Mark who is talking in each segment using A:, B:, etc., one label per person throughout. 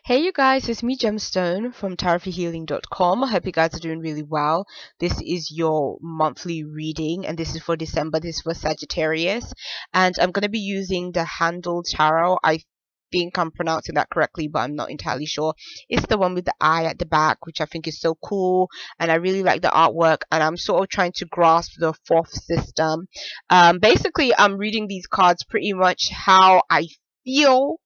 A: Hey you guys, it's me Gemstone from tarotforhealing.com. I hope you guys are doing really well. This is your monthly reading and this is for December. This is for Sagittarius, and I'm going to be using the Handle Tarot. I think I'm pronouncing that correctly, but I'm not entirely sure. It's the one with the eye at the back, which I think is so cool, and I really like the artwork, and I'm sort of trying to grasp the fourth system. Basically, I'm reading these cards pretty much how I feel.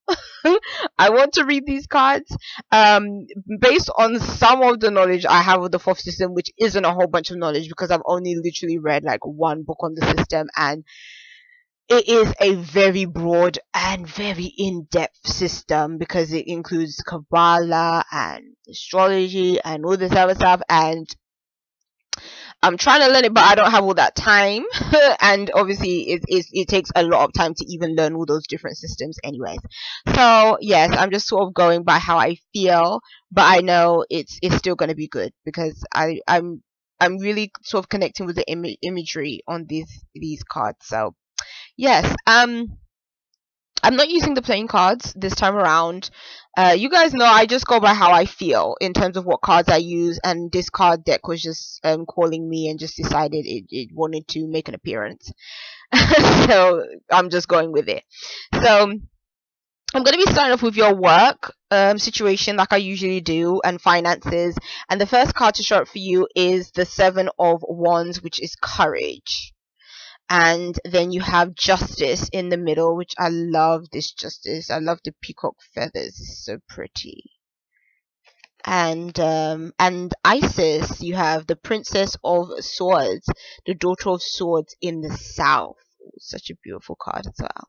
A: I want to read these cards based on some of the knowledge I have of the fourth system, which isn't a whole bunch of knowledge because I've only literally read like one book on the system, and it is a very broad and very in-depth system because it includes Kabbalah and astrology and all this other stuff, and I'm trying to learn it, but I don't have all that time. And obviously it takes a lot of time to even learn all those different systems anyways. So yes, I'm just sort of going by how I feel, but I know it's still going to be good because I'm really sort of connecting with the imagery on these cards. So yes, I'm not using the playing cards this time around. You guys know I just go by how I feel in terms of what cards I use, and this card deck was just calling me and just decided it wanted to make an appearance. So I'm just going with it. So I'm going to be starting off with your work situation like I usually do, and finances. And the first card to show up for you is the Seven of Wands, which is courage. And then you have Justice in the middle, which I love this Justice. I love the peacock feathers, it's so pretty. And Isis, you have the Princess of Swords, the Daughter of Swords in the South. Such a beautiful card as well.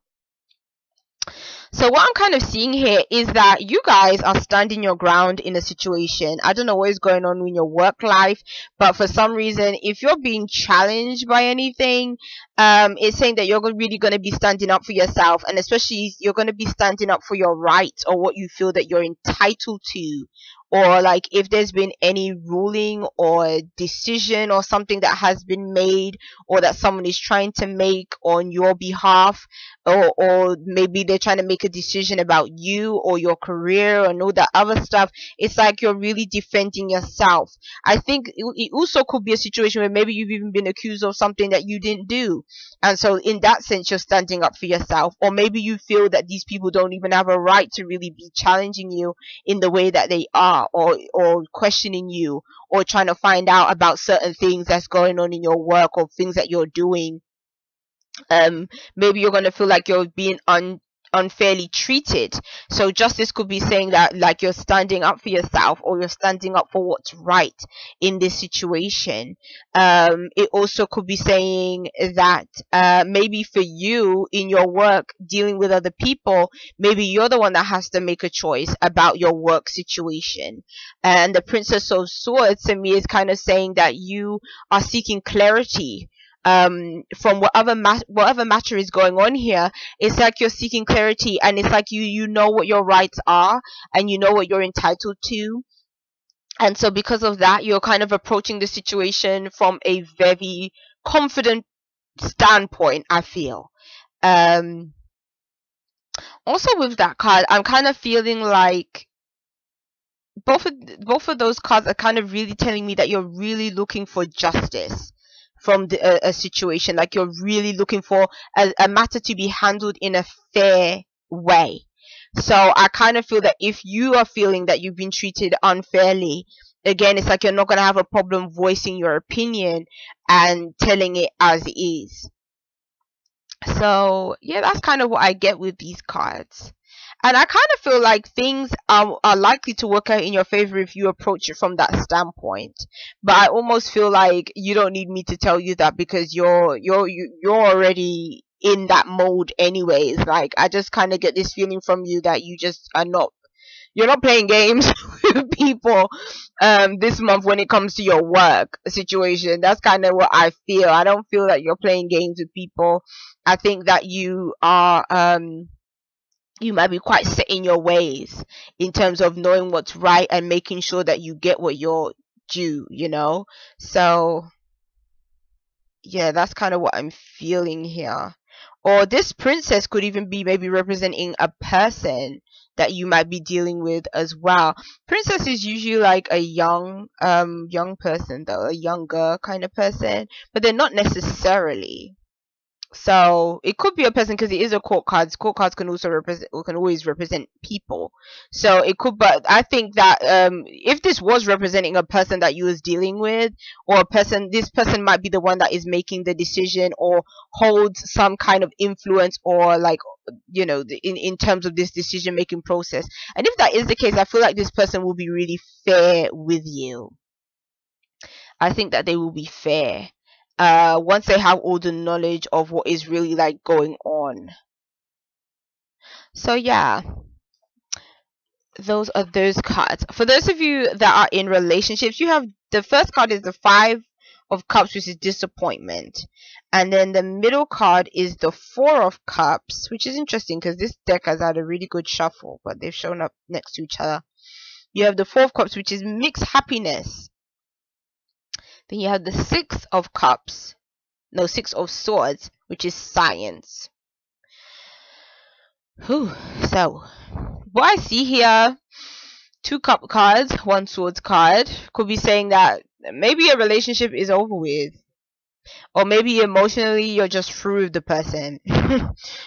A: So what I'm kind of seeing here is that you guys are standing your ground in a situation. I don't know what is going on in your work life, but for some reason, if you're being challenged by anything, it's saying that you're really going to be standing up for yourself, and especially you're going to be standing up for your rights or what you feel that you're entitled to. Or like if there's been any ruling or decision or something that has been made or that someone is trying to make on your behalf, or maybe they're trying to make a decision about you or your career and all that other stuff, it's like you're really defending yourself. I think it also could be a situation where maybe you've even been accused of something that you didn't do, and so in that sense you're standing up for yourself. Or maybe you feel that these people don't even have a right to really be challenging you in the way that they are, or questioning you, or trying to find out about certain things that's going on in your work or things that you're doing. Maybe you're going to feel like you're being unfairly treated. So justice could be saying that like you're standing up for yourself, or you're standing up for what's right in this situation. It also could be saying that maybe for you in your work dealing with other people, maybe you're the one that has to make a choice about your work situation. And the Princess of Swords to me is kind of saying that you are seeking clarity from whatever matter is going on here. It's like you're seeking clarity, and it's like you know what your rights are and you know what you're entitled to, and so because of that you're kind of approaching the situation from a very confident standpoint, I feel. Also with that card, I'm kind of feeling like both of those cards are kind of really telling me that you're really looking for justice from a situation. Like you're really looking for a matter to be handled in a fair way. So I kind of feel that if you are feeling that you've been treated unfairly, again, it's like you're not going to have a problem voicing your opinion and telling it as it is. So yeah, that's kind of what I get with these cards. And I kind of feel like things are likely to work out in your favor if you approach it from that standpoint. But I almost feel like you don't need me to tell you that because you're already in that mode anyways. Like I just kind of get this feeling from you that you just are not, you're not playing games with people this month when it comes to your work situation. That's kind of what I feel. I don't feel that you're playing games with people. I think that you are you might be quite set in your ways in terms of knowing what's right and making sure that you get what you're due, you know. So yeah, that's kind of what I'm feeling here. Or this princess could even be maybe representing a person that you might be dealing with as well. Princess is usually like a young person, though, a younger kind of person, but they're not necessarily. So it could be a person, because it is a court cards. Court cards can also represent, or can always represent people. So it could, but I think that if this was representing a person that you was dealing with, or a person, this person might be the one that is making the decision or holds some kind of influence, or like, in terms of this decision making process. And if that is the case, I feel like this person will be really fair with you. I think that they will be fair once they have all the knowledge of what is really like going on. So yeah, those are those cards. For those of you that are in relationships, you have the first card is the Five of Cups, which is disappointment, and then the middle card is the Four of Cups, which is interesting because this deck has had a really good shuffle, but they've shown up next to each other. You have the Four of Cups, which is mixed happiness. Then you have the Six of Cups, no, Six of Swords, which is science. Whew. So what I see here, two cup cards, one swords card, could be saying that maybe a relationship is over with, or maybe emotionally you're just through with the person.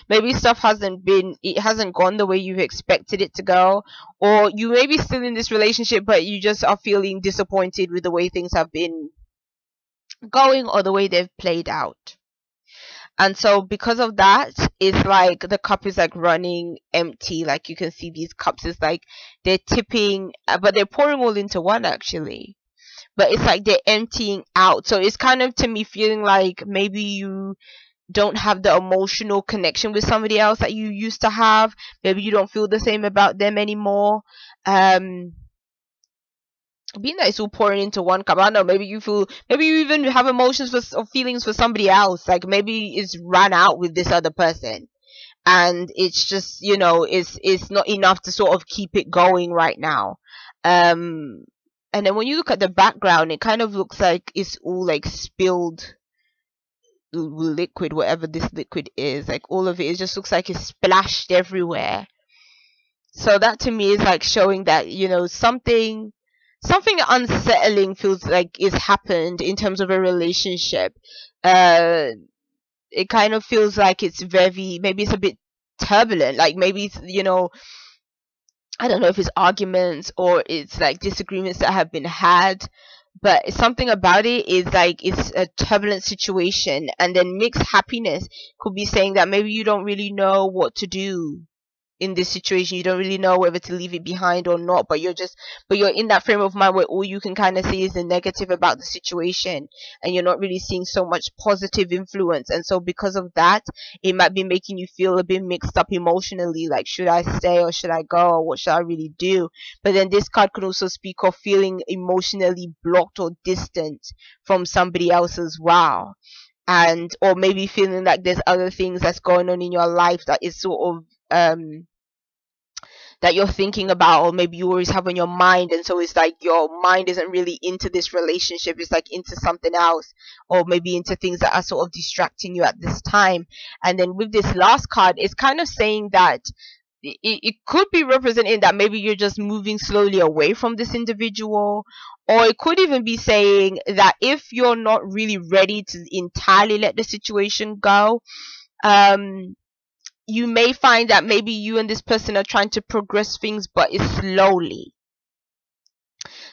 A: Maybe stuff hasn't gone the way you've expected it to go, or you may be still in this relationship but you just are feeling disappointed with the way things have been going or the way they've played out. And so because of that, it's like the cup is like running empty. Like you can see these cups is like they're tipping, but they're pouring all into one actually, but it's like they're emptying out. So it's kind of, to me, feeling like maybe you don't have the emotional connection with somebody else that you used to have. Maybe you don't feel the same about them anymore. Being that it's all pouring into one cup, I don't know, maybe you even have emotions or feelings for somebody else. Like maybe it's ran out with this other person, and it's just, it's not enough to sort of keep it going right now. And then when you look at the background, it kind of looks like it's all like spilled liquid, whatever this liquid is. Like all of it just looks like it's splashed everywhere. So that to me is like showing that, something unsettling feels like is happened in terms of a relationship. It kind of feels like it's maybe it's a bit turbulent. Like maybe it's, I don't know if it's arguments or it's like disagreements that have been had, but something about it is like it's a turbulent situation. And then mixed happiness could be saying that maybe you don't really know what to do in this situation. You don't really know whether to leave it behind or not, but you're in that frame of mind where all you can kind of see is the negative about the situation, and you're not really seeing so much positive influence. And so because of that, it might be making you feel a bit mixed up emotionally, like should I stay or should I go, or what should I really do? But then this card could also speak of feeling emotionally blocked or distant from somebody else as well, and or maybe feeling like there's other things that's going on in your life that is sort of that you're thinking about, or maybe you always have on your mind. And so it's like your mind isn't really into this relationship, it's like into something else, or maybe into things that are sort of distracting you at this time. And then with this last card, it's kind of saying that it could be representing that maybe you're just moving slowly away from this individual, or it could even be saying that if you're not really ready to entirely let the situation go, you may find that maybe you and this person are trying to progress things, but it's slowly.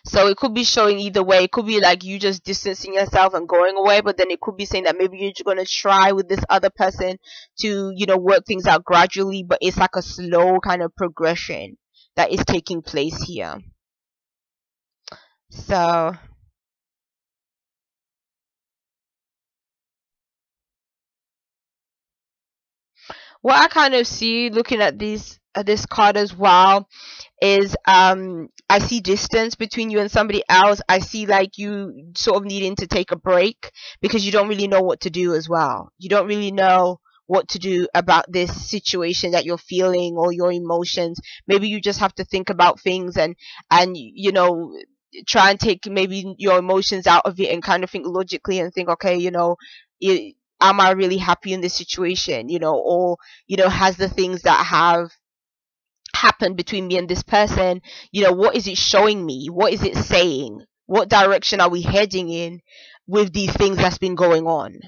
A: So it could be showing either way. It could be like you just distancing yourself and going away, but then it could be saying that maybe you're going to try with this other person to, work things out gradually, but it's like a slow kind of progression that is taking place here. So what I kind of see looking at this card as well is I see distance between you and somebody else. I see like you sort of needing to take a break because you don't really know what to do as well. You don't really know what to do about this situation that you're feeling or your emotions. Maybe you just have to think about things and try and take maybe your emotions out of it and kind of think logically and think, okay, am I really happy in this situation? Or has the things that have happened between me and this person. What is it showing me? What is it saying? What direction are we heading in with these things that's been going on?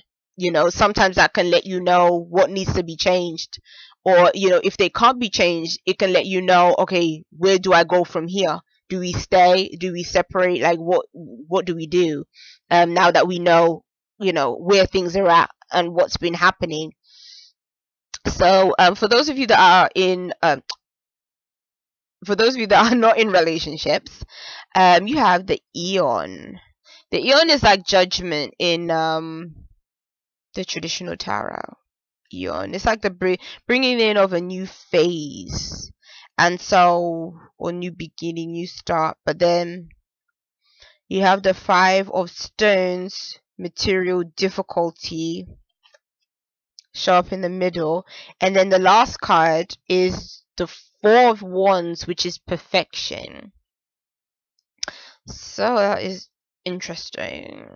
A: Sometimes that can let you know what needs to be changed, or if they can't be changed, it can let you know, okay, where do I go from here? Do we stay? Do we separate? Like, what do we do now that we know where things are at and what's been happening? So for those of you that are not in relationships, you have the Eon. The Eon is like judgment in the traditional tarot. Eon, it's like the bringing in of a new phase, and so, or new beginning, new start. But then you have the Five of Stones, material difficulty, show up in the middle, and then the last card is the Four of Wands, which is perfection. So that is interesting.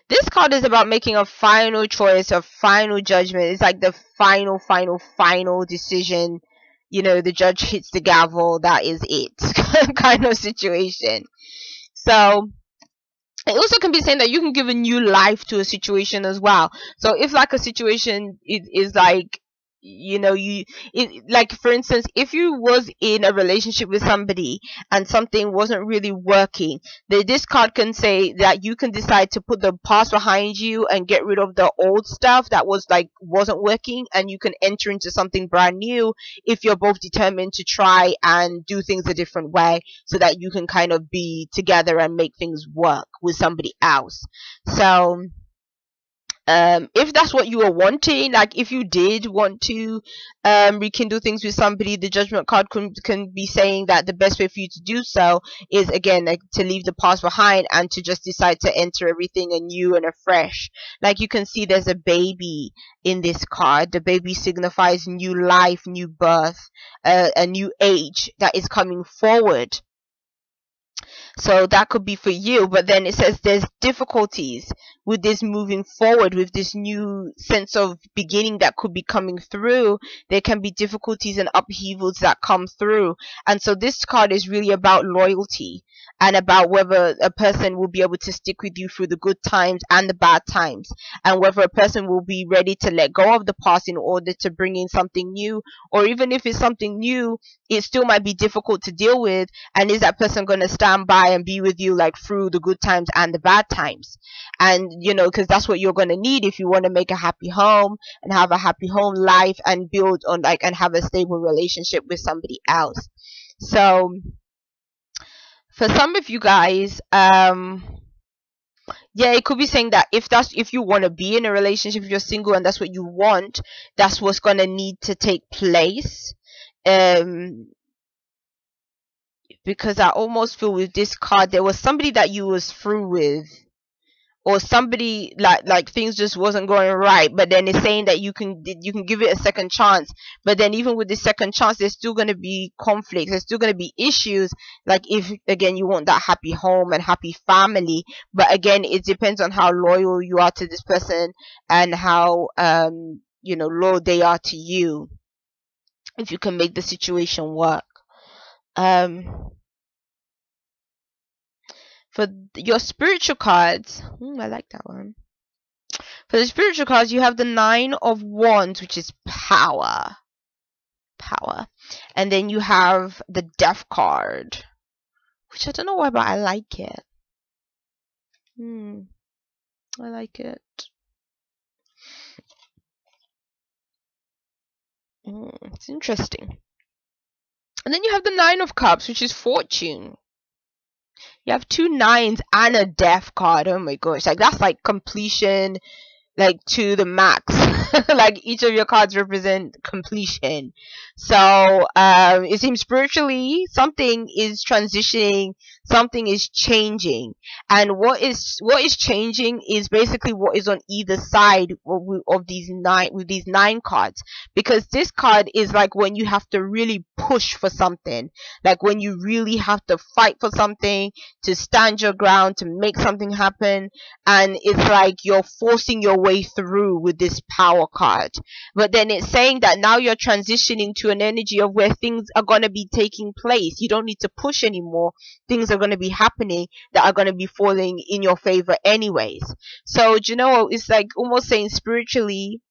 A: This card is about making a final choice, a final judgment. It's like the final decision. The judge hits the gavel, that is it kind of situation. So it also can be saying that you can give a new life to a situation as well. So if like a situation is like, like for instance, if you was in a relationship with somebody and something wasn't really working, this card can say that you can decide to put the past behind you and get rid of the old stuff that wasn't working, and you can enter into something brand new if you're both determined to try and do things a different way, so that you can kind of be together and make things work with somebody else. So if that's what you were wanting, like if you did want to rekindle things with somebody, the Judgment card can be saying that the best way for you to do so is, again, like, to leave the past behind and to just decide to enter everything anew and afresh. Like, you can see there's a baby in this card. The baby signifies new life, new birth, a new age that is coming forward. So that could be for you, but then it says there's difficulties with this moving forward, with this new sense of beginning that could be coming through. There can be difficulties and upheavals that come through. And so this card is really about loyalty and about whether a person will be able to stick with you through the good times and the bad times, and whether a person will be ready to let go of the past in order to bring in something new. Or even if it's something new, it still might be difficult to deal with, and is that person going to stand by and be with you, like, through the good times and the bad times? And because that's what you're going to need if you want to make a happy home and have a happy home life and build on, like, and have a stable relationship with somebody else. So for some of you guys, yeah, it could be saying that if you want to be in a relationship, if you're single and that's what you want, that's what's going to need to take place. Because I almost feel with this card, there was somebody that you was through with, or somebody like things just wasn't going right, but then it's saying that you can give it a second chance. But then even with the second chance, there's still going to be conflicts, there's still going to be issues, like if again you want that happy home and happy family. But again, it depends on how loyal you are to this person and how loyal they are to you, if you can make the situation work. For your spiritual cards, I like that one. For the spiritual cards, you have the Nine of Wands, which is power. And then you have the Death card, which I don't know why, but I like it. I like it. It's interesting. And then you have the Nine of Cups, which is fortune. You have two nines and a death card. Oh my gosh, like that's like completion, like to the max. Like each of your cards represent completion. So it seems spiritually something is transitioning something is changing. And what is changing is basically what is on either side of these nine cards, because this card is like when you have to really push for something, like when you really have to fight for something, to stand your ground, to make something happen. And it's like you're forcing your way through with this power card. But then it's saying that now you're transitioning to an energy of where things are going to be taking place. You don't need to push anymore. Things are going to be happening that are going to be falling in your favor anyways. So do you know, it's like almost saying spiritually,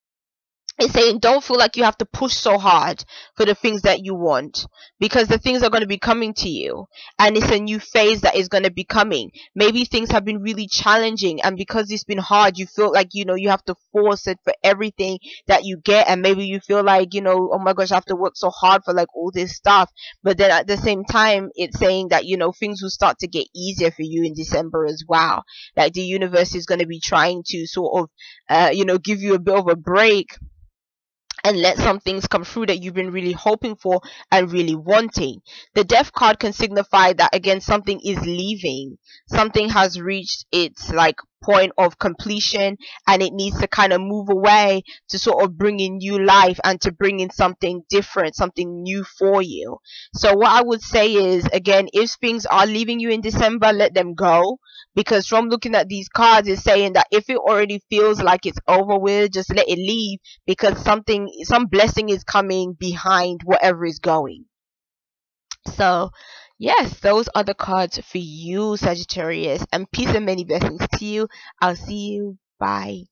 A: it's saying don't feel like you have to push so hard for the things that you want, because the things are going to be coming to you, and it's a new phase that is going to be coming. Maybe things have been really challenging, and because it's been hard, you feel like, you have to force it for everything that you get, and maybe you feel like, oh my gosh, I have to work so hard for like all this stuff. But then at the same time, it's saying that, things will start to get easier for you in December as well. Like the universe is going to be trying to sort of give you a bit of a break and let some things come through that you've been really hoping for and really wanting. The death card can signify that, again, something is leaving. Something has reached its like point of completion, and it needs to kind of move away to sort of bring in new life and to bring in something different, something new for you. So what I would say is, again, if things are leaving you in December, let them go. Because from looking at these cards, it's saying that if it already feels like it's over with, just let it leave, because some blessing is coming behind whatever is going. So yes, those are the cards for you, Sagittarius, and peace and many blessings to you. I'll see you. Bye.